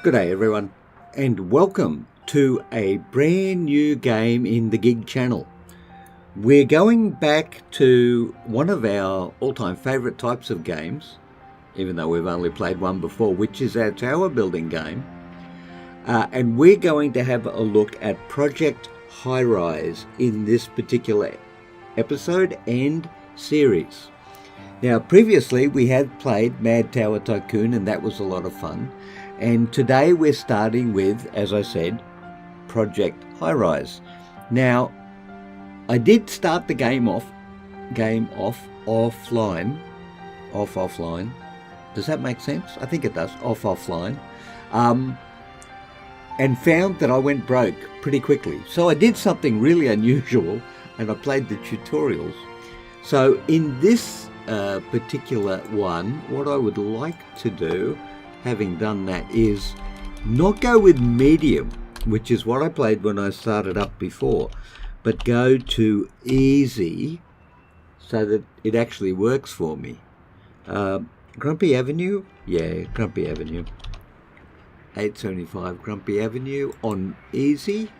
Good day everyone, and welcome to a brand new game in the Gig channel. We're going back to one of our all-time favourite types of games, even though we've only played one before, which is our tower building game. And we're going to have a look at Project Highrise in this particular episode and series. Now, previously we had played Mad Tower Tycoon, and that was a lot of fun. And today we're starting with, as I said, Project Highrise. Now, I did start the game off offline. Does that make sense? I think it does. Offline. And found that I went broke pretty quickly. So I did something really unusual, and I played the tutorials. So in this particular one, what I would like to do, having done that, is not go with medium, which is what I played when I started up before, but go to easy so that it actually works for me. Grumpy Avenue? Yeah, Grumpy Avenue. 875 Grumpy Avenue on easy.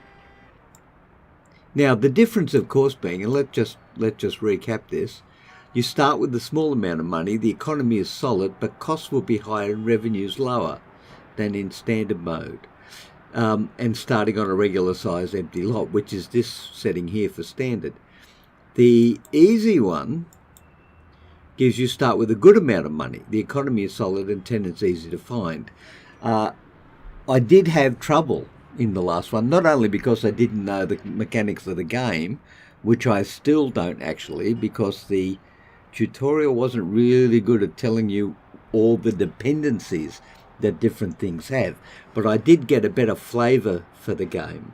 Now the difference, of course, being, and let's just recap this. You start with a small amount of money, the economy is solid, but costs will be higher and revenues lower than in standard mode. And starting on a regular size empty lot, which is this setting here for standard. The easy one gives you start with a good amount of money, the economy is solid and tenants easy to find. I did have trouble in the last one, not only because I didn't know the mechanics of the game, which I still don't actually, because the tutorial wasn't really good at telling you all the dependencies that different things have, but I did get a better flavour for the game.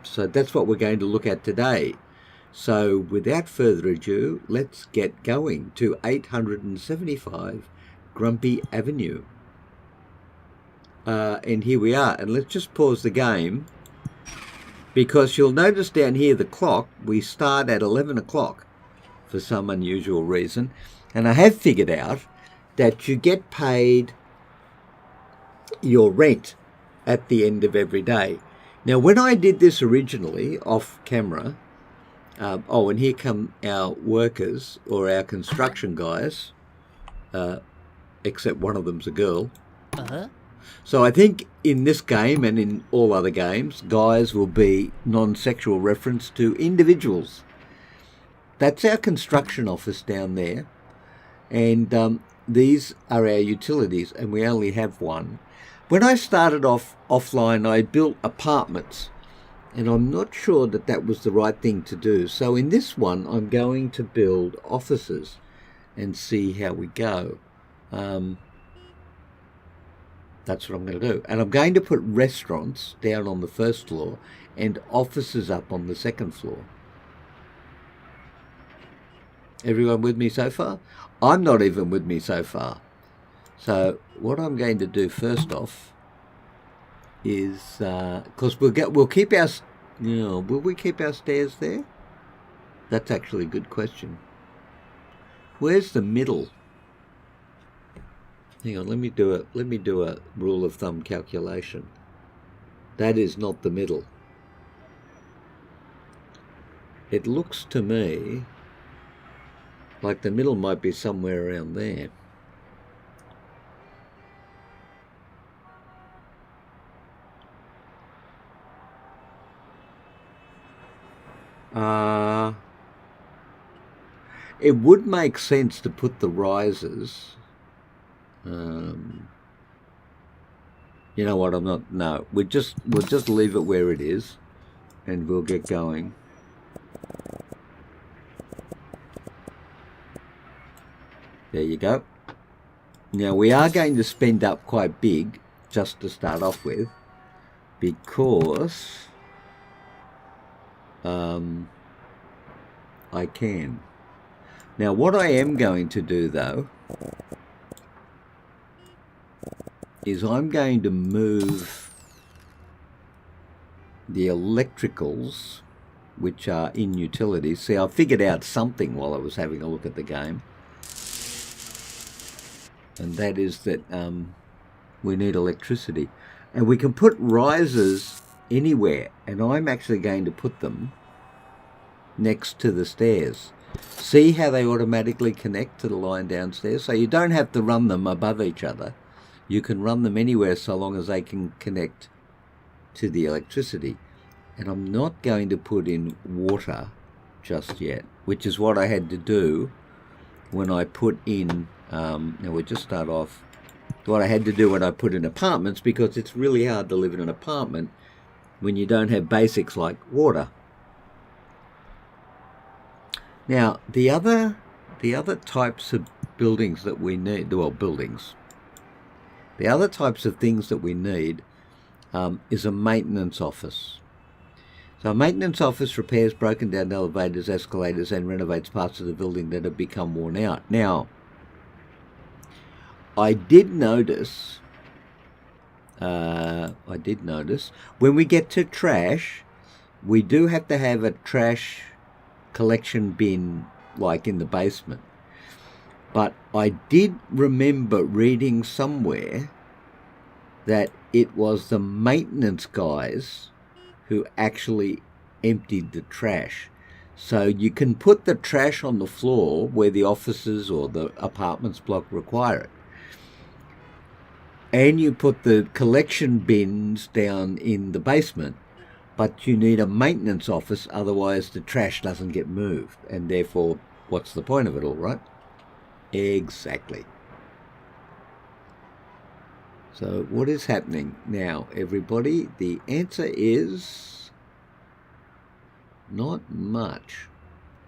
So that's what we're going to look at today. So without further ado, let's get going to 875 Grumpy Avenue. And here we are, and let's just pause the game, because you'll notice down here the clock, we start at 11 o'clock for some unusual reason, and I have figured out that you get paid your rent at the end of every day. Now when I did this originally off camera, and here come our workers, or our construction guys, except one of them's a girl. So I think in this game and in all other games, guys will be non-sexual reference to individuals. That's our construction office down there, and these are our utilities, and we only have one. When I started off offline, I built apartments, and I'm not sure that that was the right thing to do. So in this one, I'm going to build offices and see how we go. That's what I'm going to do. And I'm going to put restaurants down on the first floor and offices up on the second floor. Everyone with me so far? I'm not even with me so far. So what I'm going to do first off is, because we'll keep our, will we keep our stairs there? That's actually a good question. Where's the middle? Hang on, let me do a rule of thumb calculation. That is not the middle. It looks to me like the middle might be somewhere around there. It would make sense to put the risers. You know what? No. We'll just leave it where it is, and we'll get going. There you go. Now we are going to spend up quite big just to start off with, because I can. Now what I am going to do though is I'm going to move the electricals, which are in utilities. See, I figured out something while I was having a look at the game. And that is that We need electricity. And we can put risers anywhere. And I'm actually going to put them next to the stairs. See how they automatically connect to the line downstairs? So you don't have to run them above each other. You can run them anywhere so long as they can connect to the electricity. And I'm not going to put in water just yet, which is what I had to do when I put in, now we'll just start off, what I had to do when I put in apartments, because it's really hard to live in an apartment when you don't have basics like water. Now, the other types of buildings that we need, well, buildings, the other types of things that we need is a maintenance office. So a maintenance office repairs broken down elevators, escalators, and renovates parts of the building that have become worn out. Now, I did notice when we get to trash, we do have to have a trash collection bin like in the basement. But I did remember reading somewhere that it was the maintenance guys who actually emptied the trash. So you can put the trash on the floor where the offices or the apartments block require it. And you put the collection bins down in the basement, but you need a maintenance office, otherwise the trash doesn't get moved. And therefore, what's the point of it all, right? Exactly. So what is happening now, everybody? The answer is not much.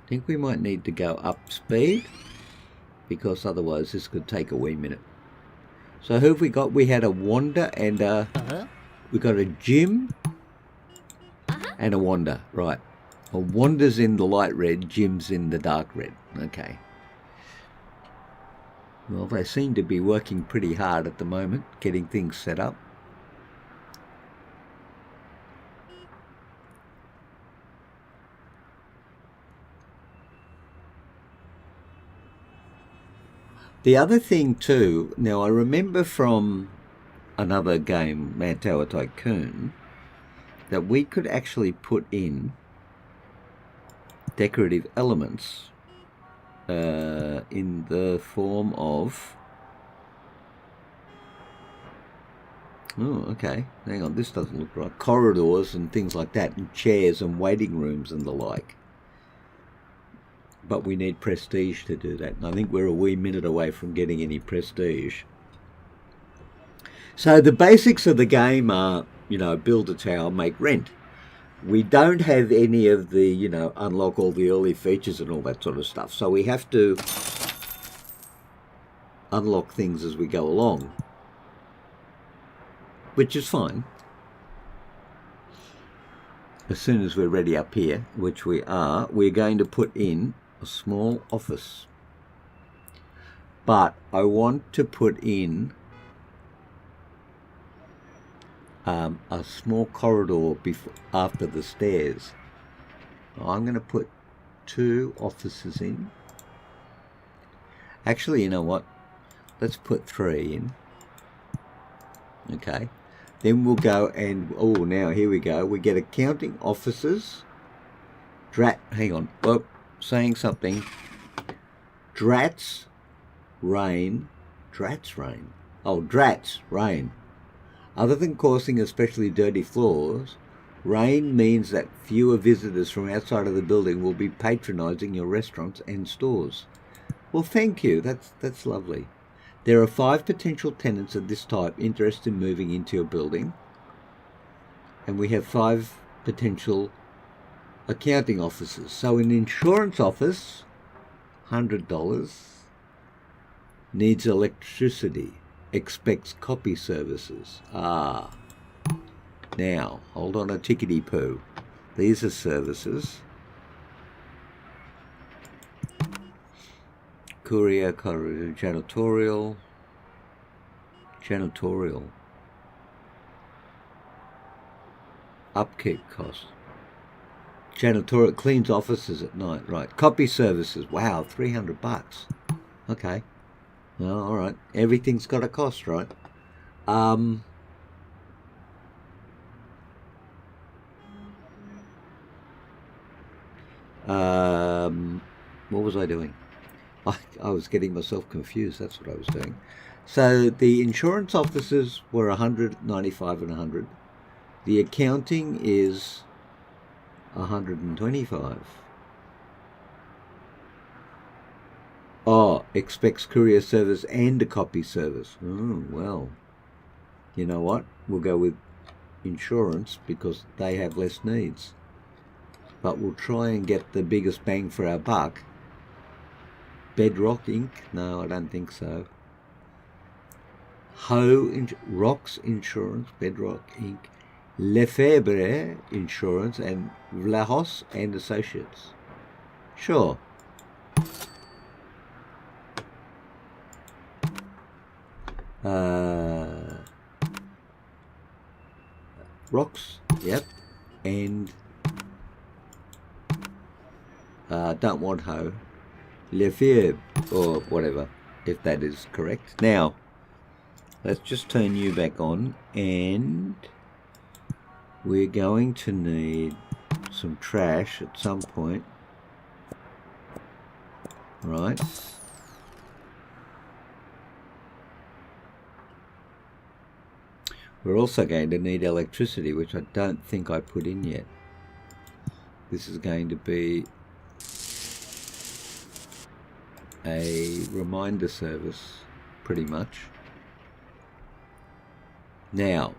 I think we might need to go up speed, because otherwise this could take a wee minute. So who have we got? We had a Wanda and we got a Jim and a Wanda, right. Well, Wanda's in the light red, Jim's in the dark red. Okay. Well, they seem to be working pretty hard at the moment, getting things set up. The other thing too, now I remember from another game, Man Tower Tycoon, that we could actually put in decorative elements in the form of, oh, okay, hang on, this doesn't look right, corridors and things like that, and chairs and waiting rooms and the like. But we need prestige to do that, and I think we're a wee minute away from getting any prestige. So the basics of the game are, build a tower, make rent. We don't have any of the, unlock all the early features and all that sort of stuff. So we have to unlock things as we go along, which is fine. As soon as we're ready up here, which we are, we're going to put in a small office. But I want to put in a small corridor after the stairs. I'm going to put 2 offices in. Actually, you know what? Let's put 3 in. Okay. Then we'll go and, now here we go. We get accounting offices. Hang on. Oh, saying something. Drats rain. Oh, drats rain. Other than causing especially dirty floors, rain means that fewer visitors from outside of the building will be patronising your restaurants and stores. Well, thank you. That's lovely. There are 5 potential tenants of this type interested in moving into your building. And we have 5 potential accounting offices. So an insurance office, $100, needs electricity, expects copy services. Now, hold on a tickety-poo. These are services. Courier, janitorial. Upkeep costs. Janitorial, cleans offices at night, right. Copy services, wow, $300. Okay. Well, all right. Everything's got a cost, right? Um, what was I doing? I was getting myself confused. That's what I was doing. So the insurance officers were 100, 95 and 100. The accounting is 125. Oh, expects courier service and a copy service. Oh, well, you know what? We'll go with insurance because they have less needs. But we'll try and get the biggest bang for our buck. Bedrock Inc.? No, I don't think so. Rocks Insurance, Bedrock Inc., Lefebvre Insurance, and Vlahos and Associates. Sure. Rocks, yep, and don't want Ho. Lefebvre, or whatever, if that is correct. Now, let's just turn you back on, and we're going to need some trash at some point, right? We're also going to need electricity, which I don't think I put in yet. This is going to be a reminder service, pretty much. Now,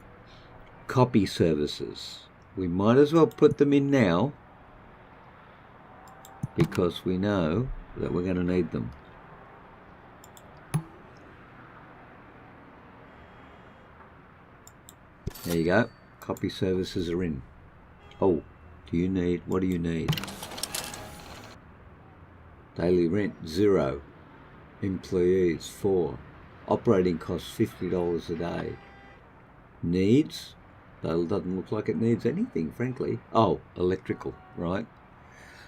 copy services. We might as well put them in now because we know that we're going to need them. There you go. Copy services are in. Oh, what do you need? Daily rent, 0. Employees, 4. Operating costs, $50 a day. Needs? That doesn't look like it needs anything, frankly. Oh, electrical, right?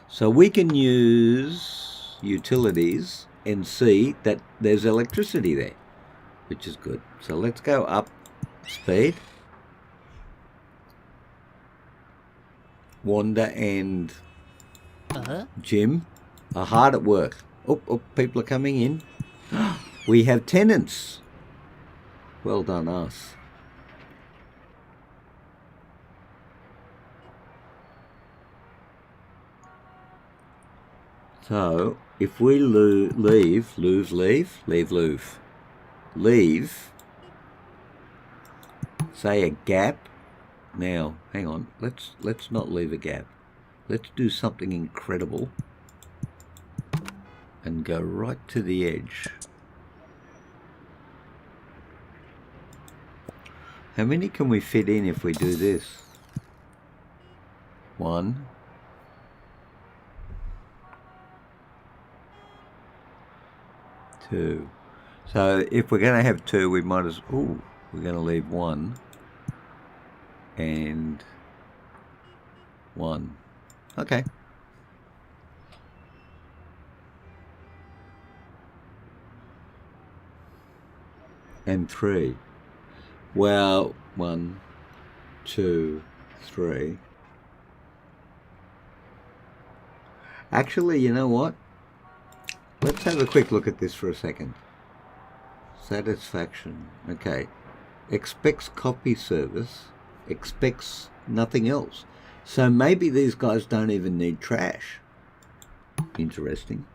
So we can use utilities and see that there's electricity there, which is good. So let's go up speed. Wanda and Jim are hard at work. Oh, people are coming in. We have tenants. Well done, us. So, if we leave, say a gap. Now, hang on, let's not leave a gap. Let's do something incredible and go right to the edge. How many can we fit in if we do this? 1, 2. So if we're going to have 2, we might as we're going to leave 1 and 1. Okay. And 3. Well, 1, 2, 3. Actually, you know what? Let's have a quick look at this for a second. Satisfaction. Okay. Expects copy service. Expects nothing else. So maybe these guys don't even need trash. Interesting.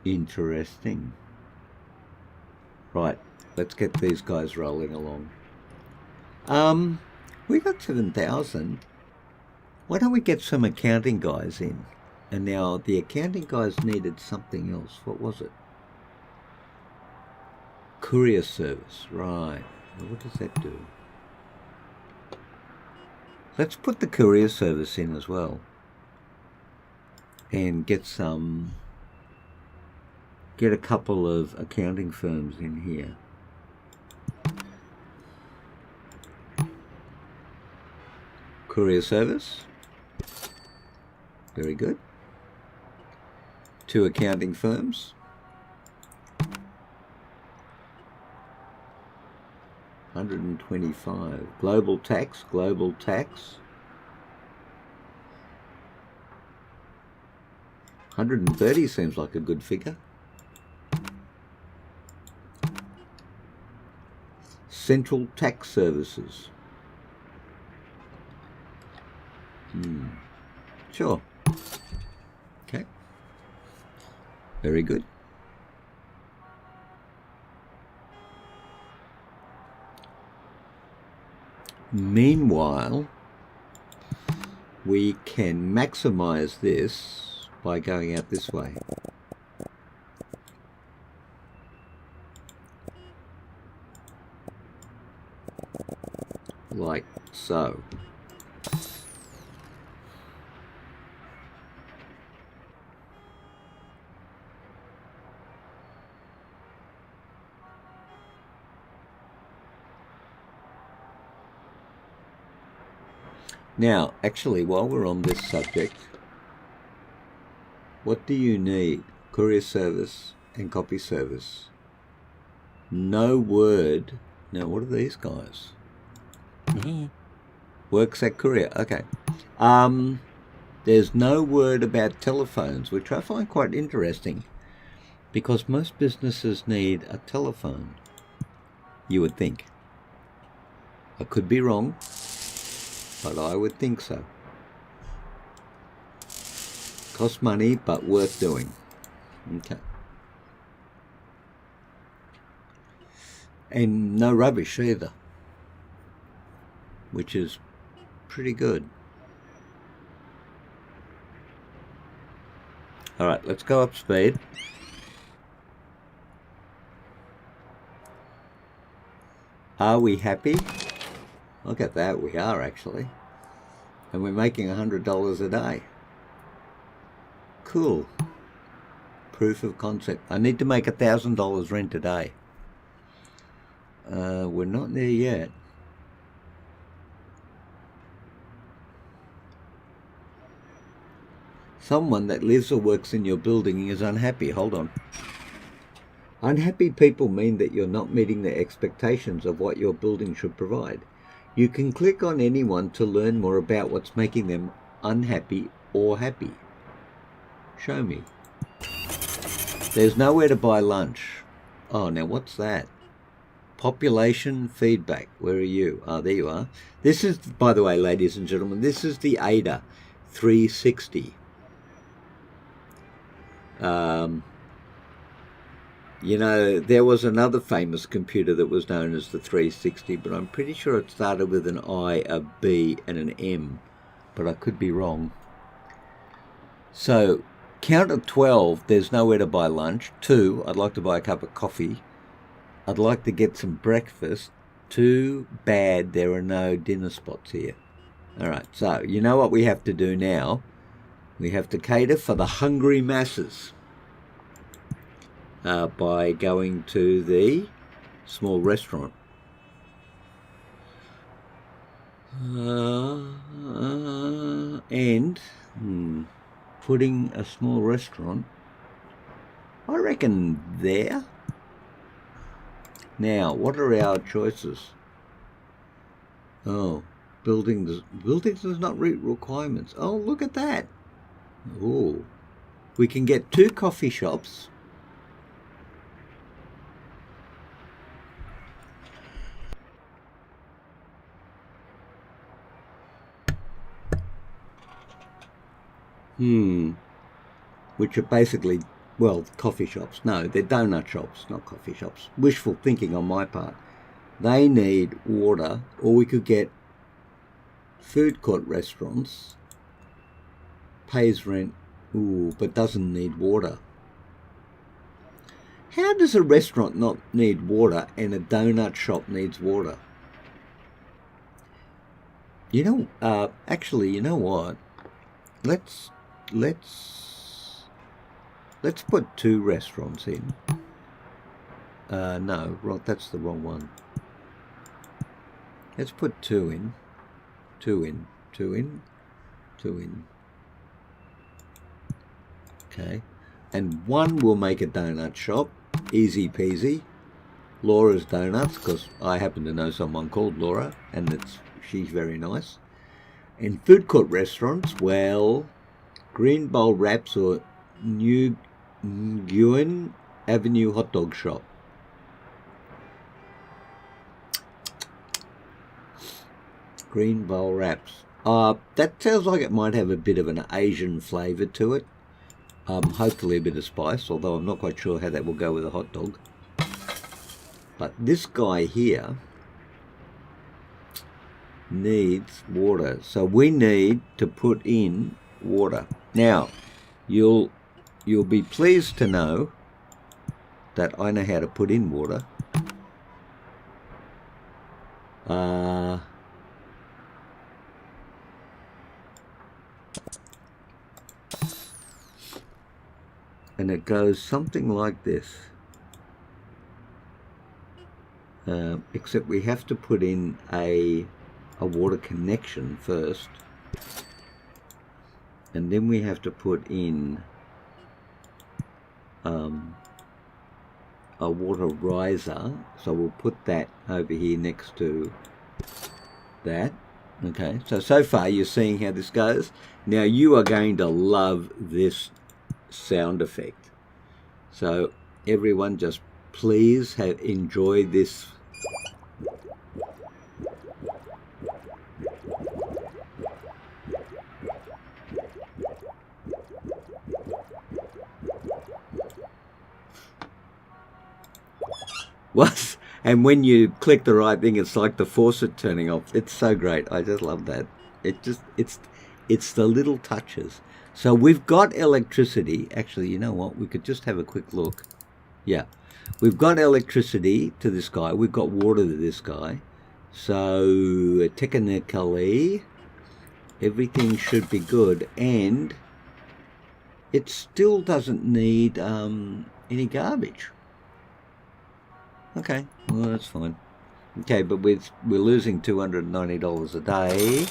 Interesting. Right. Let's get these guys rolling along. We got 7,000. Why don't we get some accounting guys in? And now the accounting guys needed something else. What was it? Courier service. Right. What does that do? Let's put the courier service in as well. And get a couple of accounting firms in here. Courier service. Very good. 2 accounting firms. 125. Global tax, global tax. 130 seems like a good figure. Central tax services. Sure. Okay. Very good. Meanwhile, we can maximize this by going out this way. Like so. Now, actually, while we're on this subject, what do you need? Courier service and copy service. No word. Now, what are these guys? Works at courier. Okay. There's no word about telephones, which I find quite interesting, because most businesses need a telephone, you would think. I could be wrong, but I would think so. Costs money, but worth doing. Okay. And no rubbish either, which is pretty good. All right, let's go up speed. Are we happy? Look at that, we are actually. And we're making $100 a day. Cool. Proof of concept. I need to make $1,000 rent a day. We're not there yet. Someone that lives or works in your building is unhappy. Hold on. Unhappy people mean that you're not meeting the expectations of what your building should provide. You can click on anyone to learn more about what's making them unhappy or happy. Show me. There's nowhere to buy lunch. Oh, now what's that? Population feedback. Where are you? Oh, there you are. This is, by the way, ladies and gentlemen, this is the Ada 360. You know, there was another famous computer that was known as the 360, but I'm pretty sure it started with an I, a B, and an M, but I could be wrong. So, count of 12, there's nowhere to buy lunch. 2, I'd like to buy a cup of coffee. I'd like to get some breakfast. Too bad there are no dinner spots here. All right, so you know what we have to do now? We have to cater for the hungry masses. By going to the small restaurant. And putting a small restaurant, I reckon there. Now, what are our choices? Oh, buildings does not meet requirements. Oh, look at that. Oh, we can get 2 coffee shops. Which are basically, well, coffee shops. No, they're donut shops, not coffee shops. Wishful thinking on my part. They need water, or we could get food court restaurants, pays rent, but doesn't need water. How does a restaurant not need water and a donut shop needs water? You know, actually, you know what? Let's put 2 restaurants in. No, that's the wrong one. Let's put 2 in. 2 in. 2 in. 2 in. Okay. And 1 will make a donut shop. Easy peasy. Laura's Donuts, because I happen to know someone called Laura, and she's very nice. And food court restaurants, well, Green Bowl Wraps or New Nguyen Avenue Hot Dog Shop. Green Bowl Wraps. That sounds like it might have a bit of an Asian flavour to it. Hopefully a bit of spice, although I'm not quite sure how that will go with a hot dog. But this guy here needs water. So we need to put in water. Now, you'll be pleased to know that I know how to put in water. And it goes something like this. Except we have to put in a water connection first. And then we have to put in a water riser. So we'll put that over here next to that. Okay, so far you're seeing how this goes. Now you are going to love this sound effect. So everyone just please enjoy this. What? And when you click the right thing, it's like the faucet turning off. It's so great. I just love that. It's the little touches. So we've got electricity. Actually, you know what? We could just have a quick look. Yeah. We've got electricity to this guy. We've got water to this guy. So technically, everything should be good. And it still doesn't need any garbage. Okay, well, that's fine. Okay, but we're losing $290 a day.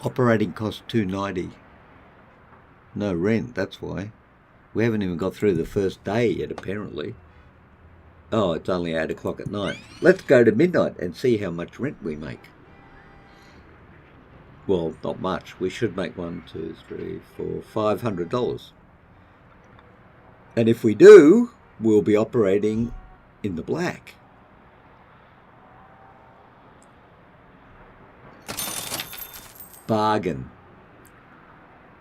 Operating cost $290. No rent, that's why. We haven't even got through the first day yet, apparently. Oh, it's only 8 o'clock at night. Let's go to midnight and see how much rent we make. Well, not much. We should make $500. And if we do, we'll be operating in the black. Bargain.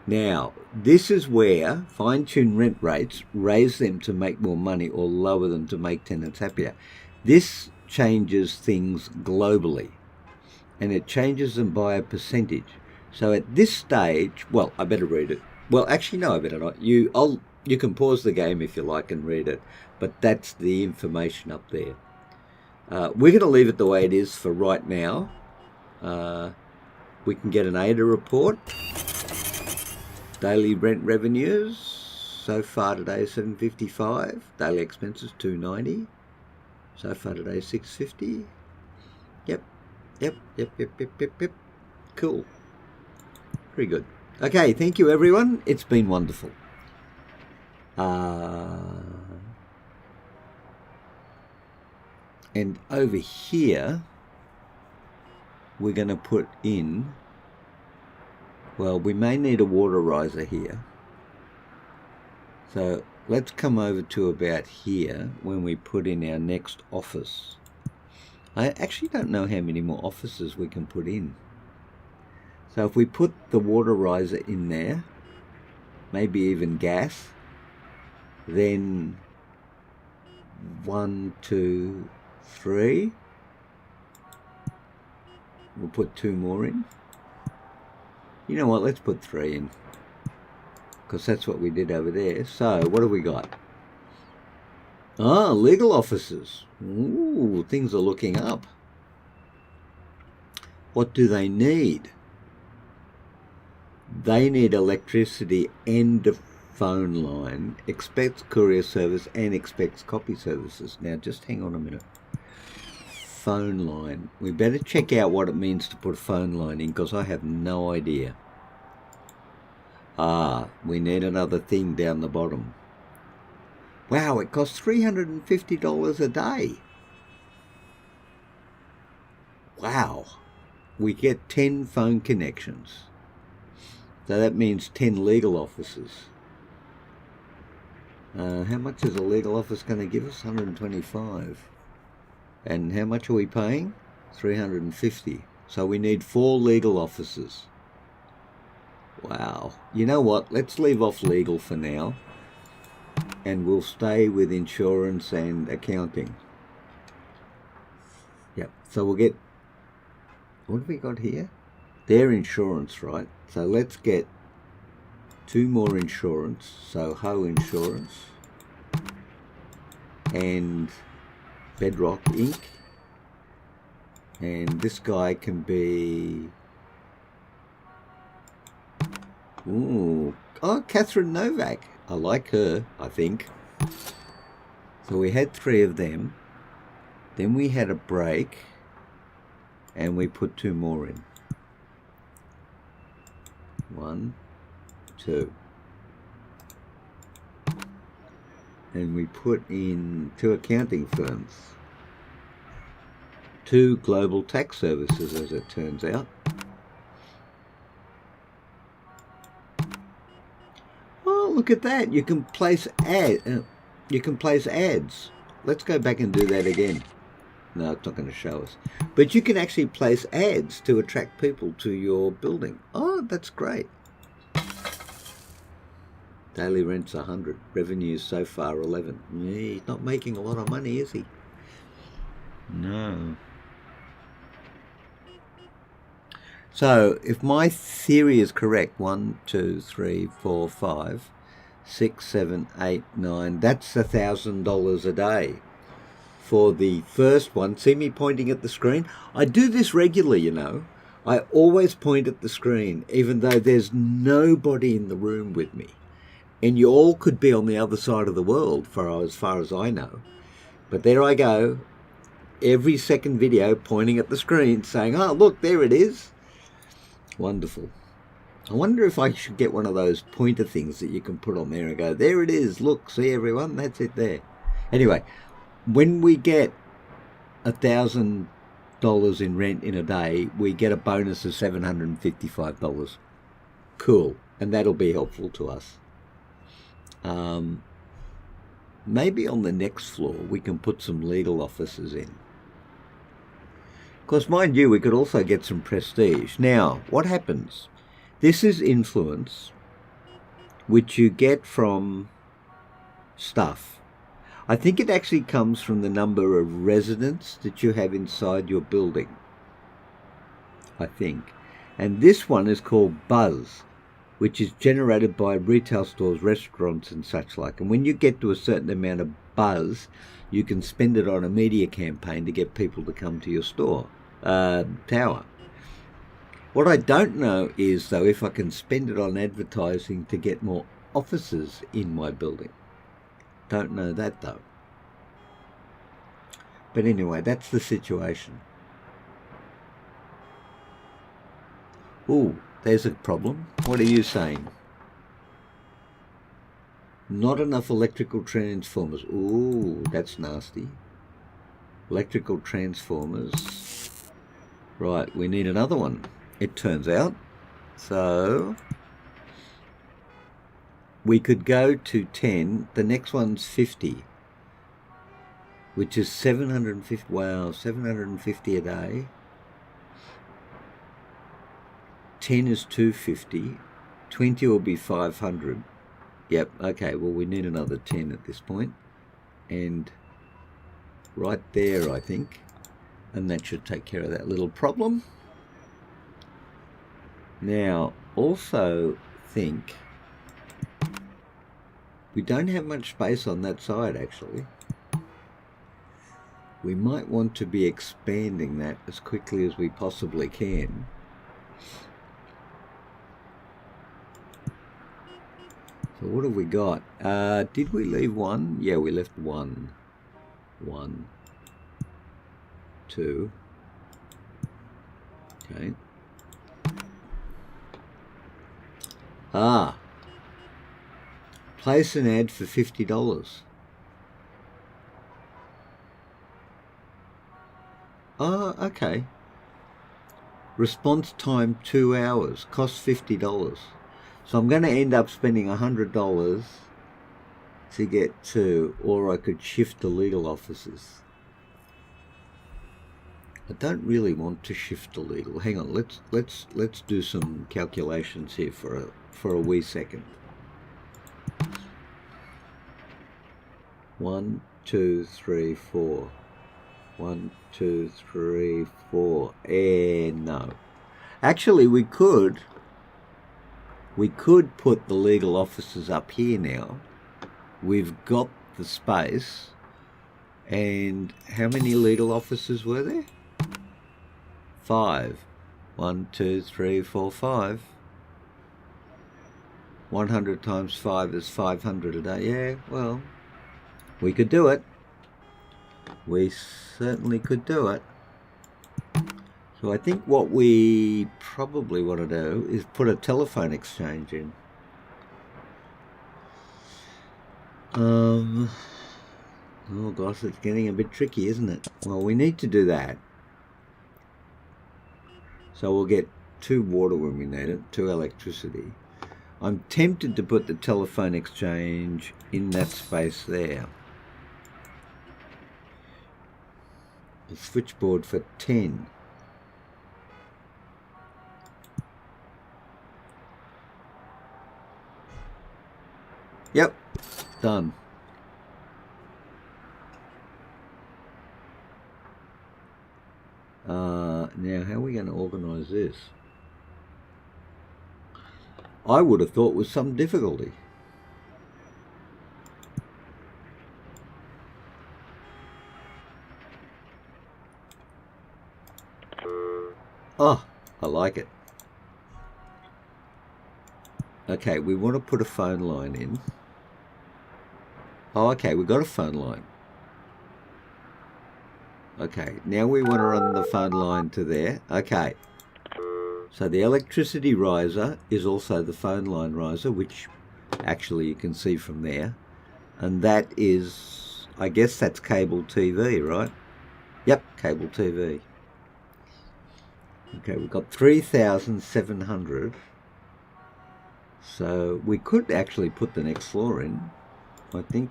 Now, this is where fine-tune rent rates, raise them to make more money or lower them to make tenants happier. This changes things globally, and it changes them by a percentage. So at this stage, well, I better read it. Well, actually, no, I better not. You can pause the game if you like and read it, but that's the information up there. We're going to leave it the way it is for right now. We can get an ADA report. Daily rent revenues so far today $755. Daily expenses $290. So far today $650. Yep. Cool. Very good. Okay, thank you everyone. It's been wonderful. And over here, we're going to put in, well, we may need a water riser here. So let's come over to about here when we put in our next office. I actually don't know how many more offices we can put in. So if we put the water riser in there, maybe even gas, then 1, 2, 3. We'll put 2 more in. You know what, let's put 3 in, because that's what we did over there. So what have we got? Ah, legal offices. Ooh, things are looking up. What do they need? They need electricity and a phone line, expects courier service and expects copy services. Now just hang on a minute. Phone line. We better check out what it means to put a phone line in, because I have no idea. Ah, we need another thing down the bottom. Wow, it costs $350 a day. Wow. We get 10 phone connections. So that means 10 legal offices. How much is a legal office going to give us? 125. And how much are we paying? 350. So we need 4 legal offices. Wow. You know what? Let's leave off legal for now. And we'll stay with insurance and accounting. Yep. So we'll get... What have we got here? Their insurance, right? So let's get 2 more insurance. So Ho Insurance and Bedrock Inc. And this guy can be... Ooh. Oh, Catherine Novak. I like her, I think. So we had 3 of them. Then we had a break. And we put 2 more in. 1, 2. And we put in 2 accounting firms. 2 global tax services, as it turns out. Oh, look at that! You can place ads. Let's go back and do that again. No, it's not going to show us. But you can actually place ads to attract people to your building. Oh, that's great. Daily rent's 100. Revenues so far 11. Yeah, he's not making a lot of money, is he? No. So, if my theory is correct, 1, 2, 3, 4, 5, 6, 7, 8, 9, that's $1,000 a day. For the first one, see me pointing at the screen? I do this regularly, you know. I always point at the screen, even though there's nobody in the room with me. And you all could be on the other side of the world, for as far as I know. But there I go, every second video pointing at the screen, saying, oh, look, there it is. Wonderful. I wonder if I should get one of those pointer things that you can put on there and go, there it is, look, see everyone, that's it there. Anyway, when we get $1,000 in rent in a day, we get a bonus of $755. Cool, and that'll be helpful to us. Maybe on the next floor we can put some legal offices in. Of course, mind you, we could also get some prestige. Now, what happens? This is influence, which you get from stuff. I think it actually comes from the number of residents that you have inside your building. I think. And this one is called buzz, which is generated by retail stores, restaurants and such like. And when you get to a certain amount of buzz, you can spend it on a media campaign to get people to come to your store, tower. What I don't know is, though, if I can spend it on advertising to get more offices in my building. Don't know that, though. But anyway, that's the situation. Ooh, there's a problem. What are you saying? Not enough electrical transformers. Ooh, that's nasty. Electrical transformers. Right, we need another one, it turns out. So we could go to 10. The next one's 50, which is 750. Wow, 750 a day. 10 is 250. 20 will be 500. Yep, okay, well, we need another 10 at this point. And right there, I think. And that should take care of that little problem. Now, also think we don't have much space on that side, actually. We might want to be expanding that as quickly as we possibly can. So what have we got? Did we leave one? Yeah, we left one. 1, 2. Okay. Place an ad for $50. Oh, okay. Response time 2 hours, costs $50. So I'm going to end up spending $100 to get to, or I could shift to legal offices. I don't really want to shift to legal. Hang on, let's do some calculations here for a wee second. 1, 2, 3, 4. 1, 2, 3, 4. No. Actually, we could put the legal offices up here now. We've got the space. And how many legal offices were there? 5. 1, 2, 3, 4, 5. 100 times 5 is 500 a day. Yeah, well, we could do it. We certainly could do it. So I think what we probably want to do is put a telephone exchange in. Oh gosh, it's getting a bit tricky, isn't it? Well, we need to do that. So we'll get 2 water when we need it, 2 electricity. I'm tempted to put the telephone exchange in that space there. A switchboard for 10. Yep, done. Now, how are we going to organise this? I would have thought with some difficulty. Oh, I like it. Okay, we want to put a phone line in. Oh, okay, we've got a phone line. Okay, now we want to run the phone line to there. Okay, so the electricity riser is also the phone line riser, which actually you can see from there. And that is, I guess that's cable TV, right? Yep, cable TV. Okay, we've got 3,700. So we could actually put the next floor in. I think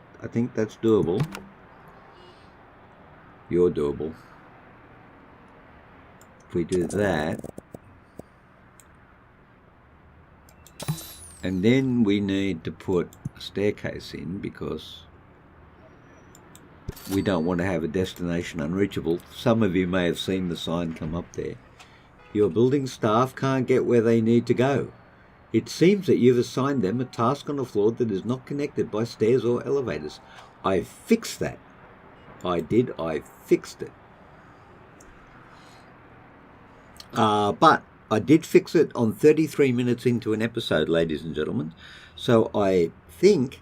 that's doable. You're doable. If we do that, and then we need to put a staircase in because we don't want to have a destination unreachable. Some of you may have seen the sign come up there. Your building staff can't get where they need to go. It seems that you've assigned them a task on a floor that is not connected by stairs or elevators. I fixed that. I fixed it. But I did fix it on 33 minutes into an episode, ladies and gentlemen. So I think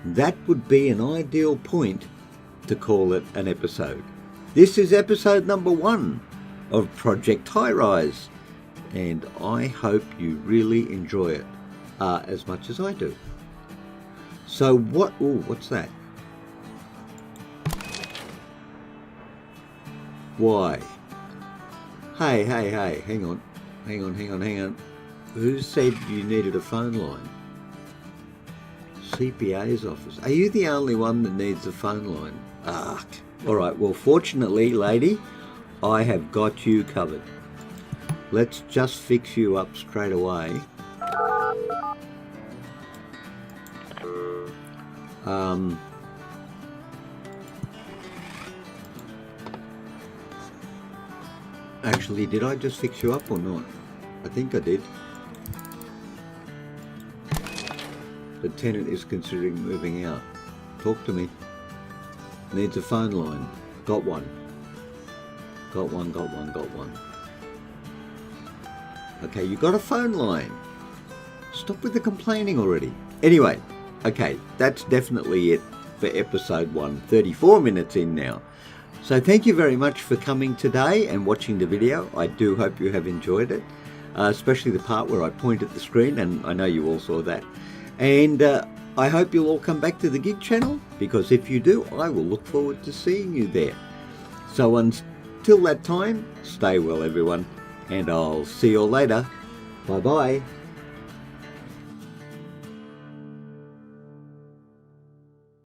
that would be an ideal point to call it an episode. This is episode number 1 of Project Highrise. And I hope you really enjoy it as much as I do. So what's that? Why? Hey, hang on. Who said you needed a phone line? CPA's office. Are you the only one that needs a phone line? All right, well, fortunately, lady, I have got you covered. Let's just fix you up straight away. Actually, did I just fix you up or not? I think I did. The tenant is considering moving out. Talk to me. Needs a phone line. Got one. Got one. Okay, you got a phone line. Stop with the complaining already. Anyway, okay, that's definitely it for episode 1. 34 minutes in now. So thank you very much for coming today and watching the video. I do hope you have enjoyed it, especially the part where I point at the screen, and I know you all saw that. And I hope you'll all come back to the Gig channel, because if you do, I will look forward to seeing you there. So until until that time, stay well everyone, and I'll see you all later. Bye bye.